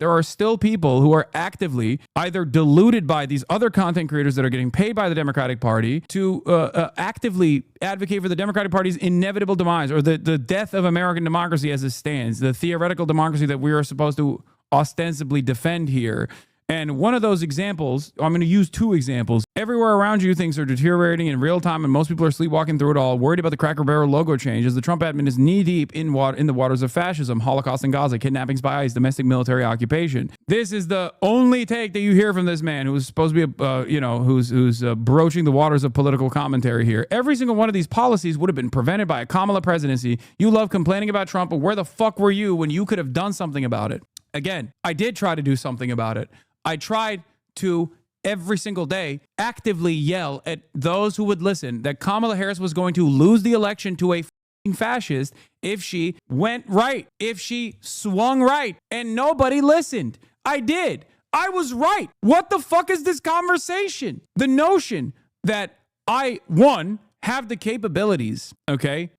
there are still people who are actively either deluded by these other content creators that are getting paid by the Democratic Party to actively advocate for the Democratic Party's inevitable demise, or the death of American democracy as it stands, the theoretical democracy that we are supposed to ostensibly defend here. And one of those examples, I'm going to use two examples. Everywhere around you, things are deteriorating in real time, and most people are sleepwalking through it all, worried about the Cracker Barrel logo change as the Trump admin is knee-deep in the waters of fascism, Holocaust in Gaza, kidnappings by ICE, domestic military occupation. This is the only take that you hear from this man who's supposed to be, who's broaching the waters of political commentary here. Every single one of these policies would have been prevented by a Kamala presidency. You love complaining about Trump, but where the fuck were you when you could have done something about it? Again, I did try to do something about it. I tried to every single day actively yell at those who would listen that Kamala Harris was going to lose the election to a fascist if she went right, if she swung right, and nobody listened. I did. I was right. What the fuck is this conversation? The notion that I, one, have the capabilities, okay,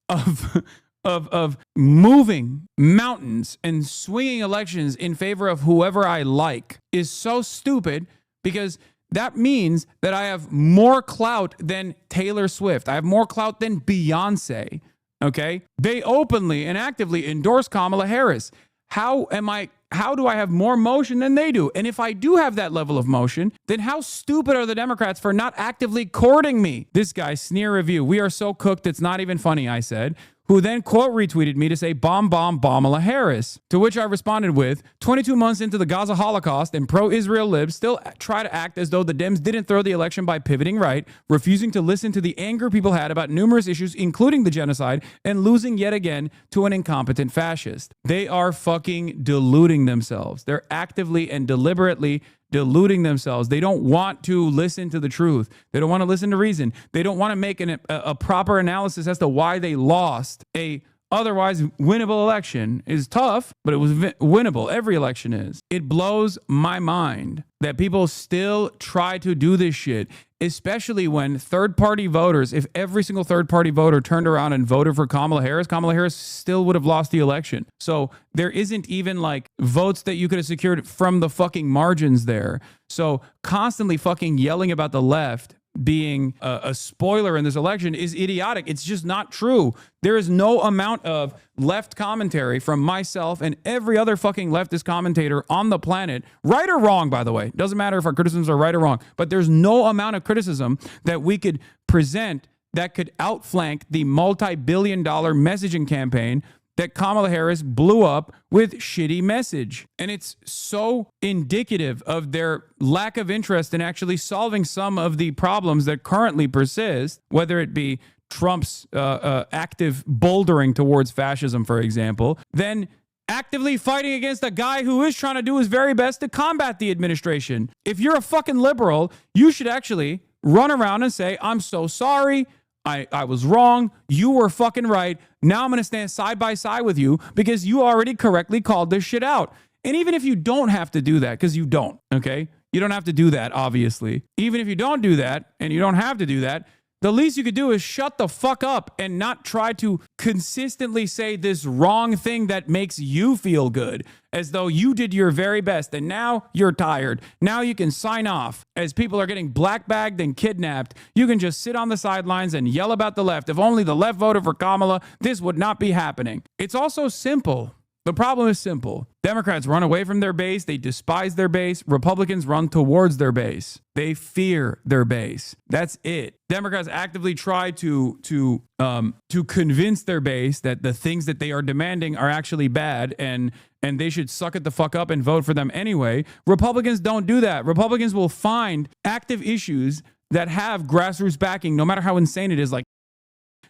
of moving mountains and swinging elections in favor of whoever I like is so stupid, because that means that I have more clout than Taylor Swift. I have more clout than Beyonce, okay? They openly and actively endorse Kamala Harris. How do I have more motion than they do? And if I do have that level of motion, then how stupid are the Democrats for not actively courting me? This guy, Sneer Review, we are so cooked it's not even funny, I said, who then quote retweeted me to say bomb Kamala Harris. To which I responded with, 22 months into the Gaza Holocaust and pro-Israel libs still try to act as though the Dems didn't throw the election by pivoting right, refusing to listen to the anger people had about numerous issues, including the genocide, and losing yet again to an incompetent fascist. They are fucking deluding themselves. They're actively and deliberately deluding themselves. They don't want to listen to the truth. They don't want to listen to reason. They don't want to make a proper analysis as to why they lost a otherwise winnable election. Is tough, but it was winnable. Every election is. It blows my mind that people still try to do this shit, especially when third-party voters, if every single third-party voter turned around and voted for Kamala Harris still would have lost the election. So there isn't even like votes that you could have secured from the fucking margins there. So constantly fucking yelling about the left being a spoiler in this election is idiotic. It's just not true. There is no amount of left commentary from myself and every other fucking leftist commentator on the planet, right or wrong, by the way. Doesn't matter if our criticisms are right or wrong, but there's no amount of criticism that we could present that could outflank the multi-billion-dollar messaging campaign that Kamala Harris blew up with shitty message. And it's so indicative of their lack of interest in actually solving some of the problems that currently persist, whether it be Trump's active bouldering towards fascism, for example, then actively fighting against a guy who is trying to do his very best to combat the administration. If you're a fucking liberal, you should actually run around and say, I'm so sorry. I was wrong. You were fucking right. Now I'm going to stand side by side with you because you already correctly called this shit out. And even if you don't have to do that, because you don't, okay? You don't have to do that, obviously. Even if you don't do that and you don't have to do that, the least you could do is shut the fuck up and not try to consistently say this wrong thing that makes you feel good, as though you did your very best and now you're tired. Now you can sign off. As people are getting blackbagged and kidnapped, you can just sit on the sidelines and yell about the left. If only the left voted for Kamala, this would not be happening. It's also simple. The problem is simple. Democrats run away from their base. They despise their base. Republicans run towards their base. They fear their base. That's it. Democrats actively try to convince their base that the things that they are demanding are actually bad and they should suck it the fuck up and vote for them anyway. Republicans don't do that. Republicans will find active issues that have grassroots backing, no matter how insane it is,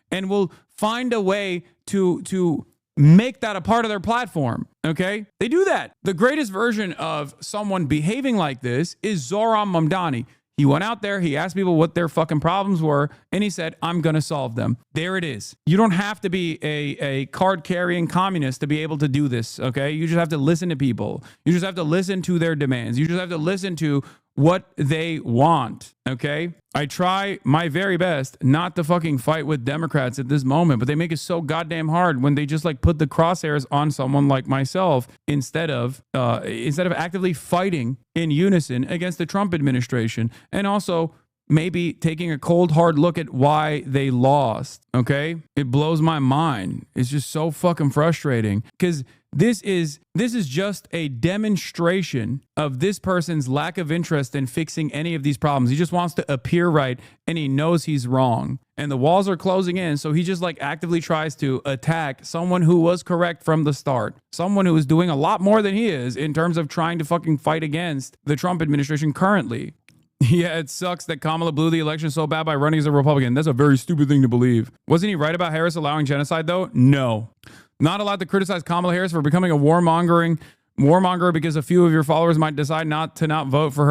and will find a way to make that a part of their platform, okay? They do that. The greatest version of someone behaving like this is Zohran Mamdani. He went out there, he asked people what their fucking problems were, and he said, I'm going to solve them. There it is. You don't have to be a card-carrying communist to be able to do this, okay? You just have to listen to people. You just have to listen to their demands. You just have to listen to what they want, okay? I try my very best not to fucking fight with Democrats at this moment, but they make it so goddamn hard when they just like put the crosshairs on someone like myself instead of actively fighting in unison against the Trump administration, and also maybe taking a cold hard look at why they lost, okay? It blows my mind. It's just so fucking frustrating because this is just a demonstration of this person's lack of interest in fixing any of these problems. He just wants to appear right, and he knows he's wrong. And the walls are closing in, so he just like actively tries to attack someone who was correct from the start. Someone who is doing a lot more than he is in terms of trying to fucking fight against the Trump administration currently. Yeah, it sucks that Kamala blew the election so bad by running as a Republican. That's a very stupid thing to believe. Wasn't he right about Harris allowing genocide, though? No. Not allowed to criticize Kamala Harris for becoming a warmonger because a few of your followers might decide not vote for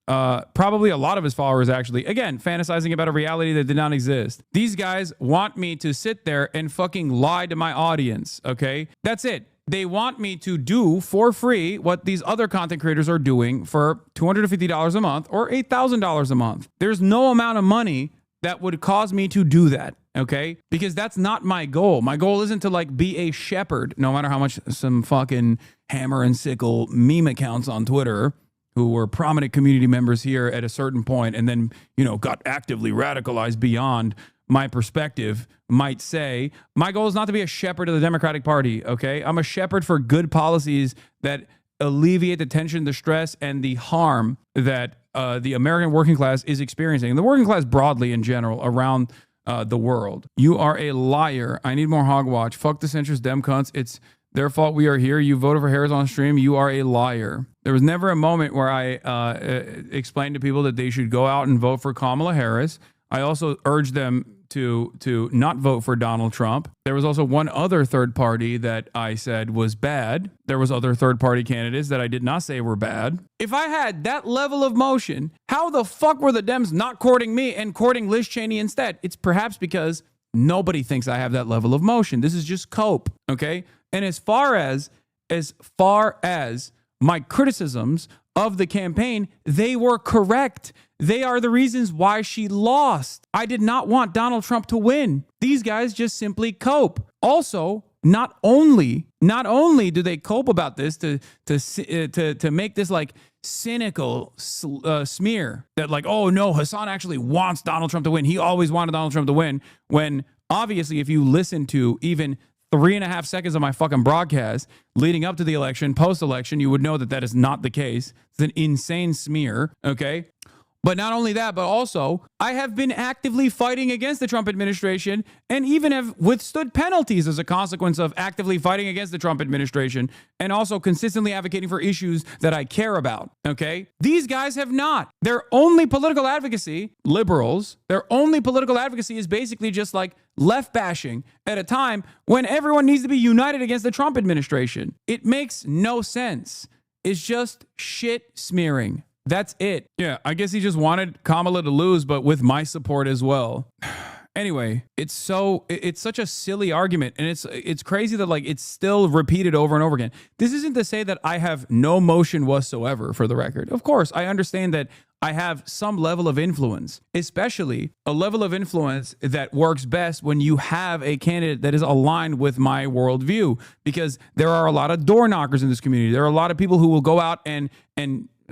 her. Probably a lot of his followers, actually. Again, fantasizing about a reality that did not exist. These guys want me to sit there and fucking lie to my audience, okay? That's it. They want me to do for free what these other content creators are doing for $250 a month or $8,000 a month. There's no amount of money that would cause me to do that, okay? Because that's not my goal. My goal isn't to like be a shepherd, no matter how much some fucking hammer and sickle meme accounts on Twitter who were prominent community members here at a certain point and then, got actively radicalized beyond my perspective might say. My goal is not to be a shepherd of the Democratic Party, okay? I'm a shepherd for good policies that alleviate the tension, the stress, and the harm that the American working class is experiencing, and the working class broadly in general around the world. You are a liar. I need more hogwatch. Fuck the centrist dem cunts. It's their fault we are here. You voted for Harris on stream. You are a liar. There was never a moment where I explained to people that they should go out and vote for Kamala Harris. I also urged them to not vote for Donald Trump. There was also one other third party that I said was bad. There was other third party candidates that I did not say were bad. If I had that level of motion, how the fuck were the Dems not courting me and courting Liz Cheney instead? It's perhaps because nobody thinks I have that level of motion. This is just cope, okay? And as far as my criticisms of the campaign, they were correct. They are the reasons why she lost. I did not want Donald Trump to win. These guys just simply cope. Also, not only do they cope about this to make this like cynical smear that like, oh no, Hasan actually wants Donald Trump to win. He always wanted Donald Trump to win, when obviously if you listen to even 3.5 seconds of my fucking broadcast leading up to the election, post-election, you would know that that is not the case. It's an insane smear, okay? But not only that, but also I have been actively fighting against the Trump administration and even have withstood penalties as a consequence of actively fighting against the Trump administration and also consistently advocating for issues that I care about, okay? These guys have not. Their only political advocacy, liberals, their only political advocacy is basically just like left bashing at a time when everyone needs to be united against the Trump administration. It makes no sense. It's just shit smearing. That's it. Yeah, I guess he just wanted Kamala to lose, but with my support as well. Anyway, it's such a silly argument, and it's crazy that like it's still repeated over and over again. This isn't to say that I have no motion whatsoever, for the record. Of course, I understand that I have some level of influence, especially a level of influence that works best when you have a candidate that is aligned with my worldview, because there are a lot of door knockers in this community. There are a lot of people who will go out and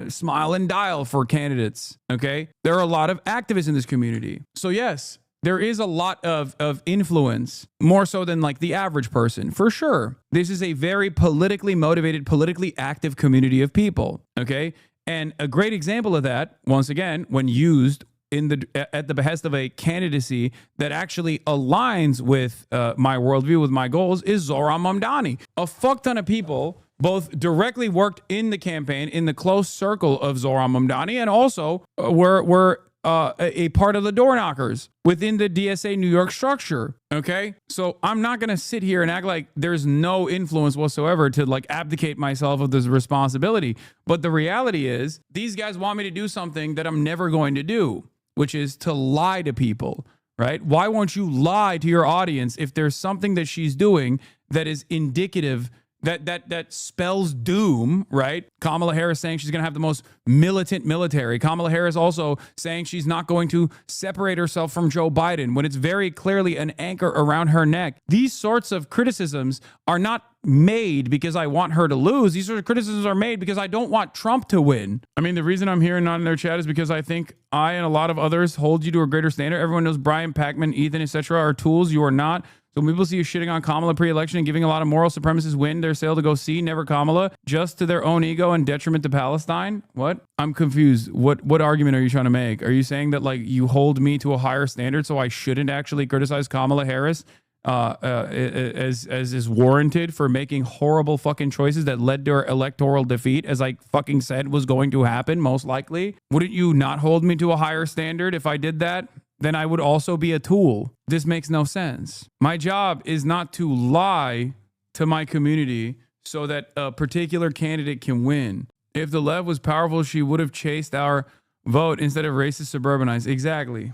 smile and dial for candidates, okay? There are a lot of activists in this community. So yes, there is a lot of influence, more so than like the average person, for sure. This is a very politically motivated, politically active community of people, okay? And a great example of that, once again, when used at the behest of a candidacy that actually aligns with my worldview, with my goals, is Zohran Mamdani. A fuck ton of people both directly worked in the campaign in the close circle of Zohran Mamdani and also were a part of the door knockers within the DSA New York structure. Okay, so I'm not going to sit here and act like there's no influence whatsoever to like abdicate myself of this responsibility. But the reality is these guys want me to do something that I'm never going to do, which is to lie to people, right? Why won't you lie to your audience if there's something that she's doing that is indicative that spells doom, right? Kamala Harris saying she's going to have the most militant military. Kamala Harris also saying she's not going to separate herself from Joe Biden when it's very clearly an anchor around her neck. These sorts of criticisms are not made because I want her to lose. These sort of criticisms are made because I don't want Trump to win. I mean, the reason I'm here and not in their chat is because I think I and a lot of others hold you to a greater standard. Everyone knows Brian, Pacman, Ethan, etc. are tools. You are not. So when people see you shitting on Kamala pre-election and giving a lot of moral supremacists win their sale to go see Never Kamala just to their own ego and detriment to Palestine. What? I'm confused. What argument are you trying to make? Are you saying that like you hold me to a higher standard so I shouldn't actually criticize Kamala Harris as is warranted for making horrible fucking choices that led to her electoral defeat, as I fucking said was going to happen most likely? Wouldn't you not hold me to a higher standard if I did that? Then I would also be a tool. This makes no sense. My job is not to lie to my community so that a particular candidate can win. If the left was powerful, she would have chased our vote instead of racist suburbanites. Exactly.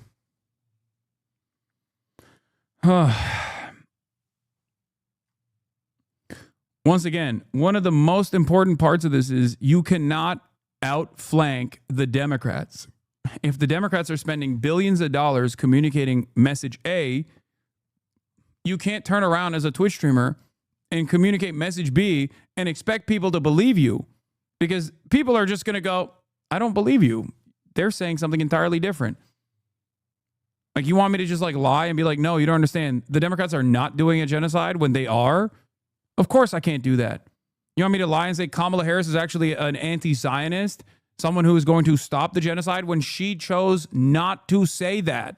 Once again, one of the most important parts of this is you cannot outflank the Democrats. If the Democrats are spending billions of dollars communicating message A, you can't turn around as a Twitch streamer and communicate message B and expect people to believe you, because people are just going to go, I don't believe you. They're saying something entirely different. Like, you want me to just like lie and be like, no, you don't understand. The Democrats are not doing a genocide when they are. Of course I can't do that. You want me to lie and say Kamala Harris is actually an anti-Zionist, someone who is going to stop the genocide, when she chose not to say that?